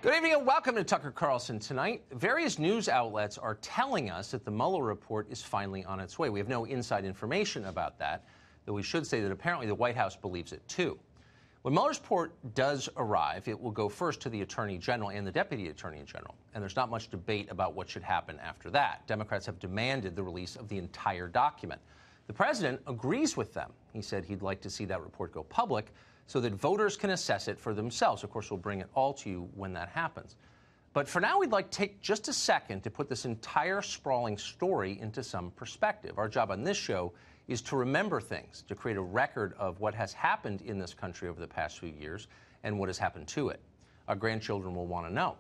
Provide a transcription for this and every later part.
Good evening and welcome to Tucker Carlson Tonight. Various news outlets are telling us that the Mueller report is finally on its way. We have no inside information about that, though we should say that apparently the White House believes it too. When Mueller's report does arrive, it will go first to the Attorney General and the Deputy Attorney General, and there's not much debate about what should happen after that. Democrats have demanded the release of the entire document. The president agrees with them. He said he'd like to see that report go public so that voters can assess it for themselves. Of course, we'll bring it all to you when that happens. But for now, we'd like to take just a second to put this entire sprawling story into some perspective. Our job on this show is to remember things, to create a record of what has happened in this country over the past few years and what has happened to it. Our grandchildren will want to know.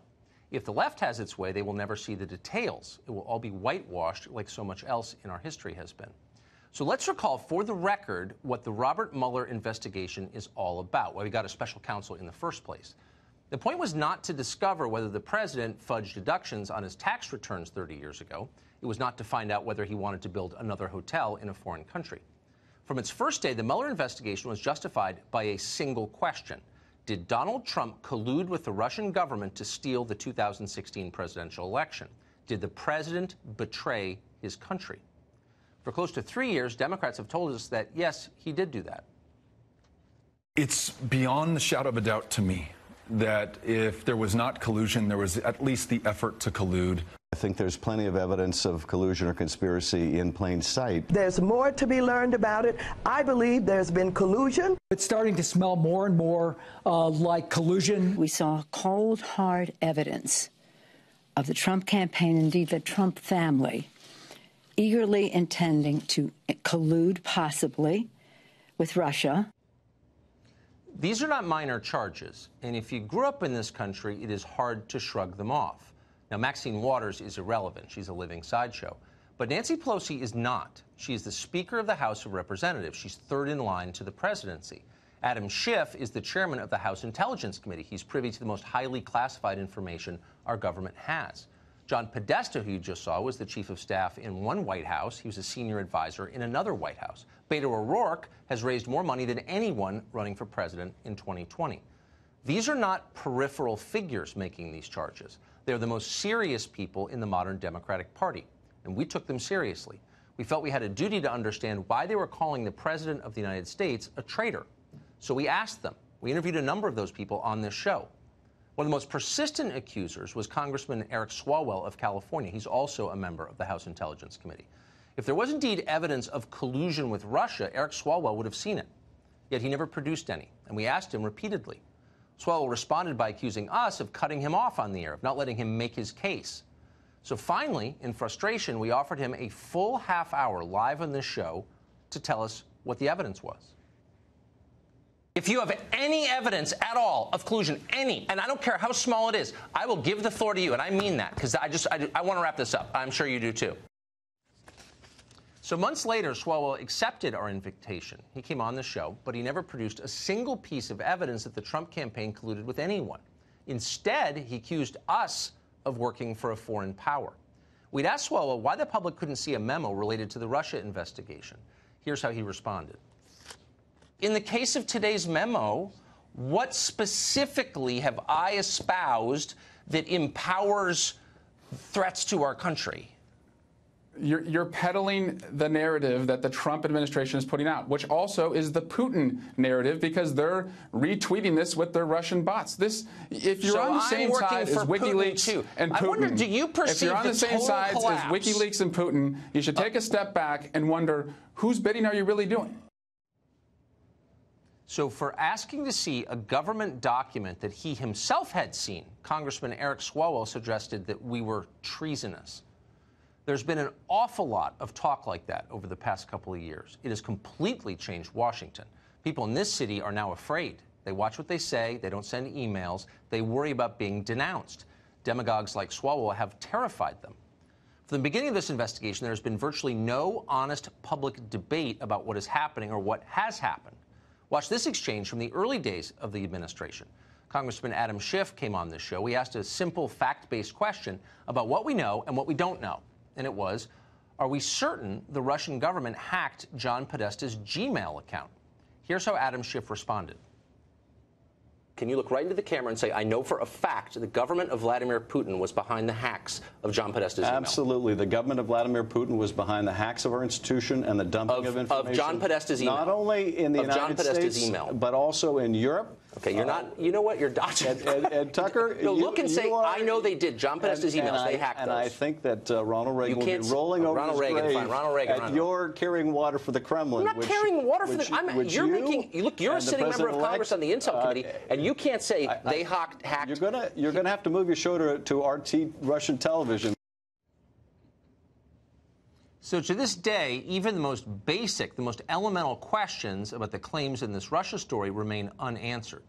If the left has its way, they will never see the details. It will all be whitewashed like so much else in our history has been. So let's recall, for the record, what the Robert Mueller investigation is all about, why we got a special counsel in the first place. The point was not to discover whether the president fudged deductions on his tax returns 30 years ago. It was not to find out whether he wanted to build another hotel in a foreign country. From its first day, the Mueller investigation was justified by a single question. Did Donald Trump collude with the Russian government to steal the 2016 presidential election? Did the president betray his country? For close to 3 years, Democrats have told us that, yes, he did do that. It's beyond the shadow of a doubt to me that if there was not collusion, there was at least the effort to collude. I think there's plenty of evidence of collusion or conspiracy in plain sight. There's more to be learned about it. I believe there's been collusion. It's starting to smell more and more like collusion. We saw cold, hard evidence of the Trump campaign, indeed the Trump family, eagerly intending to collude, possibly, with Russia. These are not minor charges, and if you grew up in this country, it is hard to shrug them off. Now, Maxine Waters is irrelevant. She's a living sideshow. But Nancy Pelosi is not. She is the Speaker of the House of Representatives. She's third in line to the presidency. Adam Schiff is the chairman of the House Intelligence Committee. He's privy to the most highly classified information our government has. John Podesta, who you just saw, was the chief of staff in one White House. He was a senior advisor in another White House. Beto O'Rourke has raised more money than anyone running for president in 2020. These are not peripheral figures making these charges. They're the most serious people in the modern Democratic Party, and we took them seriously. We felt we had a duty to understand why they were calling the President of the United States a traitor. So we asked them. We interviewed a number of those people on this show. One of the most persistent accusers was Congressman Eric Swalwell of California. He's also a member of the House Intelligence Committee. If there was indeed evidence of collusion with Russia, Eric Swalwell would have seen it. Yet he never produced any, and we asked him repeatedly. Swalwell responded by accusing us of cutting him off on the air, of not letting him make his case. So finally, in frustration, we offered him a full half hour live on this show to tell us what the evidence was. If you have any evidence at all of collusion, any, and I don't care how small it is, I will give the floor to you, and I mean that, because I want to wrap this up. I'm sure you do, too. So months later, Swalwell accepted our invitation. He came on the show, but he never produced a single piece of evidence that the Trump campaign colluded with anyone. Instead, he accused us of working for a foreign power. We'd asked Swalwell why the public couldn't see a memo related to the Russia investigation. Here's how he responded. In the case of today's memo, what specifically have I espoused that empowers threats to our country? You're peddling the narrative that the Trump administration is putting out, which also is the Putin narrative, because they're retweeting this with their Russian bots. If you're on the same side as WikiLeaks and Putin, I wonder, do you perceive if you're on the same side as WikiLeaks and Putin, you should take a step back and wonder, whose bidding are you really doing? So for asking to see a government document that he himself had seen, Congressman Eric Swalwell suggested that we were treasonous. There's been an awful lot of talk like that over the past couple of years. It has completely changed Washington. People in this city are now afraid. They watch what they say. They don't send emails. They worry about being denounced. Demagogues like Swalwell have terrified them. From the beginning of this investigation, there has been virtually no honest public debate about what is happening or what has happened. Watch this exchange from the early days of the administration. Congressman Adam Schiff came on this show. We asked a simple fact-based question about what we know and what we don't know. And it was, are we certain the Russian government hacked John Podesta's Gmail account? Here's how Adam Schiff responded. Can you look right into the camera and say, I know for a fact the government of Vladimir Putin was behind the hacks of John Podesta's email? Absolutely. The government of Vladimir Putin was behind the hacks of our institution and the dumping of information. Of John Podesta's email. Not only in the United States, email. But also in Europe. Okay, you're not, you know what, you're dodging. And Tucker, no, look and say, I know they did. John Podesta's emails, they hacked those. And I think that Ronald Reagan will be rolling over his grave at your carrying water for the Kremlin. I'm not carrying water for the... You're a sitting member of Congress on the Intel Committee, and you can't say they hacked... You're gonna have to move your show to RT Russian television. So to this day, even the most basic, the most elemental questions about the claims in this Russia story remain unanswered.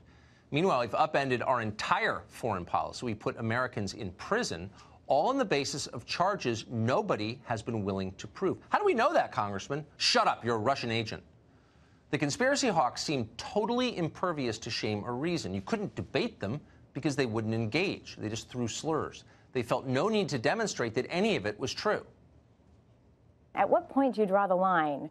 Meanwhile, we've upended our entire foreign policy. We put Americans in prison, all on the basis of charges nobody has been willing to prove. How do we know that, Congressman? Shut up, you're a Russian agent. The conspiracy hawks seem totally impervious to shame or reason. You couldn't debate them because they wouldn't engage. They just threw slurs. They felt no need to demonstrate that any of it was true. At what point do you draw the line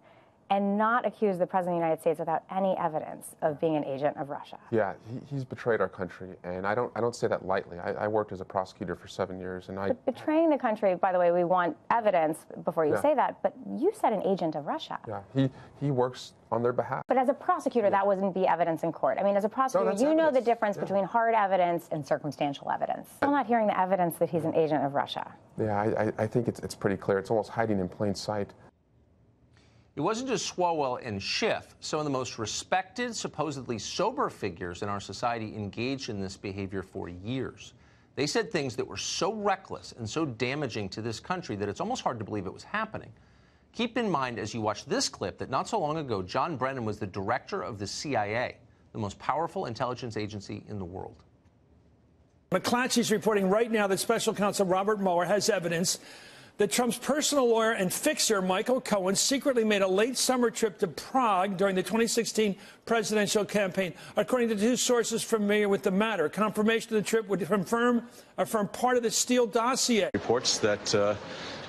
and not accuse the President of the United States without any evidence of being an agent of Russia? Yeah, he's betrayed our country, and I don't say that lightly. I worked as a prosecutor for 7 years, and But betraying the country, by the way, we want evidence before you say that, but you said an agent of Russia. Yeah, he works on their behalf. But as a prosecutor, that wouldn't be evidence in court. I mean, as a prosecutor, you know the difference between hard evidence and circumstantial evidence. I'm not hearing the evidence that he's an agent of Russia. Yeah, I think it's pretty clear. It's almost hiding in plain sight. It wasn't just Swalwell and Schiff. Some of the most respected, supposedly sober figures in our society engaged in this behavior for years. They said things that were so reckless and so damaging to this country that it's almost hard to believe it was happening. Keep in mind as you watch this clip that not so long ago, John Brennan was the director of the CIA, the most powerful intelligence agency in the world. McClatchy's reporting right now that Special Counsel Robert Mueller has evidence that Trump's personal lawyer and fixer, Michael Cohen, secretly made a late summer trip to Prague during the 2016 presidential campaign. According to two sources familiar with the matter, confirmation of the trip would affirm part of the Steele dossier. Reports that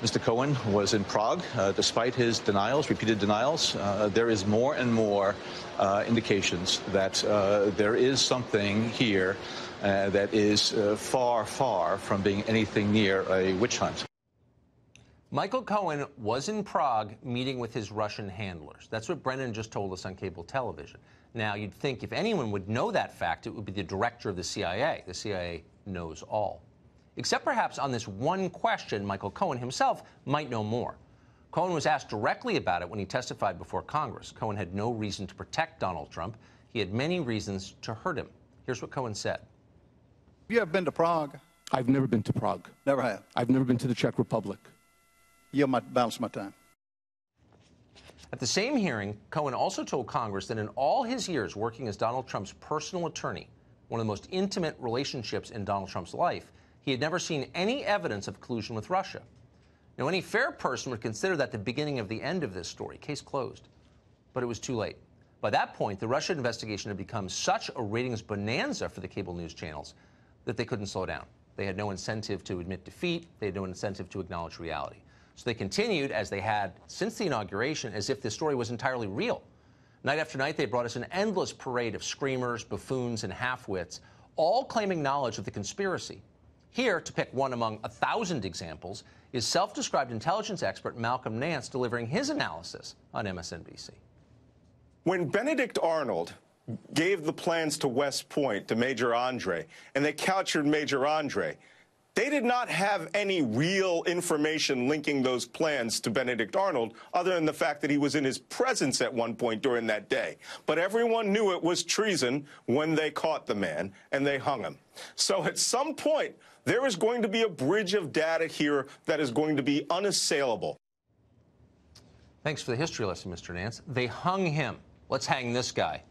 Mr. Cohen was in Prague, despite his denials, repeated denials. There is more and more indications that there is something here that is far, far from being anything near a witch hunt. Michael Cohen was in Prague meeting with his Russian handlers. That's what Brennan just told us on cable television. Now, you'd think if anyone would know that fact, it would be the director of the CIA. The CIA knows all. Except perhaps on this one question, Michael Cohen himself might know more. Cohen was asked directly about it when he testified before Congress. Cohen had no reason to protect Donald Trump. He had many reasons to hurt him. Here's what Cohen said. You have been to Prague? I've never been to Prague. Never have? I've never been to the Czech Republic. You might balance my time. At the same hearing, Cohen also told Congress that in all his years working as Donald Trump's personal attorney, one of the most intimate relationships in Donald Trump's life, he had never seen any evidence of collusion with Russia. Now, any fair person would consider that the beginning of the end of this story, case closed. But it was too late. By that point, the Russia investigation had become such a ratings bonanza for the cable news channels that they couldn't slow down. They had no incentive to admit defeat. They had no incentive to acknowledge reality. So they continued, as they had since the inauguration, as if this story was entirely real. Night after night, they brought us an endless parade of screamers, buffoons, and half-wits, all claiming knowledge of the conspiracy. Here, to pick one among 1,000 examples, is self-described intelligence expert Malcolm Nance delivering his analysis on MSNBC. When Benedict Arnold gave the plans to West Point to Major Andre, and they captured Major Andre, they did not have any real information linking those plans to Benedict Arnold, other than the fact that he was in his presence at one point during that day. But everyone knew it was treason when they caught the man, and they hung him. So at some point, there is going to be a bridge of data here that is going to be unassailable. Thanks for the history lesson, Mr. Nance. They hung him. Let's hang this guy.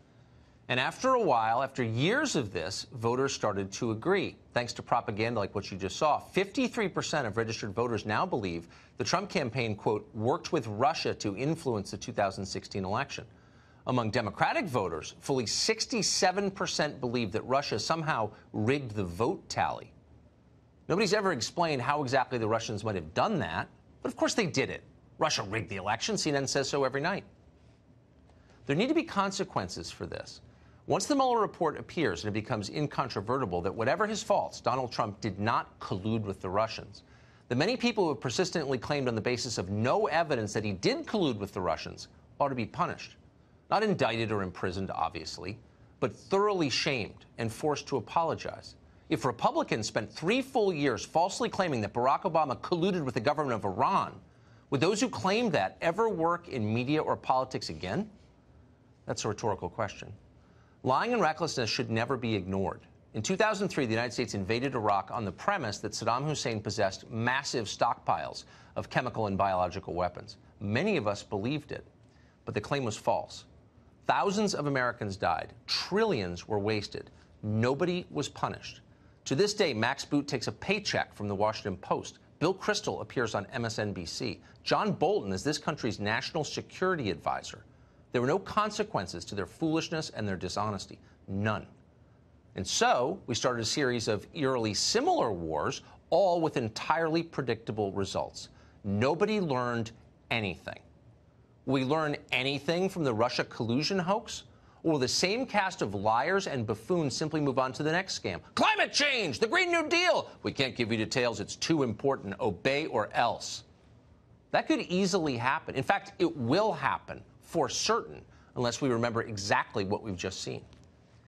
And after a while, after years of this, voters started to agree. Thanks to propaganda like what you just saw, 53% of registered voters now believe the Trump campaign, quote, worked with Russia to influence the 2016 election. Among Democratic voters, fully 67% believe that Russia somehow rigged the vote tally. Nobody's ever explained how exactly the Russians might have done that, but of course they did it. Russia rigged the election. CNN says so every night. There need to be consequences for this. Once the Mueller report appears and it becomes incontrovertible that whatever his faults, Donald Trump did not collude with the Russians, the many people who have persistently claimed on the basis of no evidence that he did collude with the Russians ought to be punished. Not indicted or imprisoned, obviously, but thoroughly shamed and forced to apologize. If Republicans spent 3 full years falsely claiming that Barack Obama colluded with the government of Iran, would those who claimed that ever work in media or politics again? That's a rhetorical question. Lying and recklessness should never be ignored. In 2003, the United States invaded Iraq on the premise that Saddam Hussein possessed massive stockpiles of chemical and biological weapons. Many of us believed it, but the claim was false. Thousands of Americans died. Trillions were wasted. Nobody was punished. To this day, Max Boot takes a paycheck from the Washington Post. Bill Kristol appears on MSNBC. John Bolton is this country's national security advisor. There were no consequences to their foolishness and their dishonesty. None. And so we started a series of eerily similar wars, all with entirely predictable results. Nobody learned anything. Will we learn anything from the Russia collusion hoax? Or will the same cast of liars and buffoons simply move on to the next scam? Climate change, the Green New Deal. We can't give you details. It's too important. Obey or else. That could easily happen. In fact, it will happen for certain unless we remember exactly what we've just seen.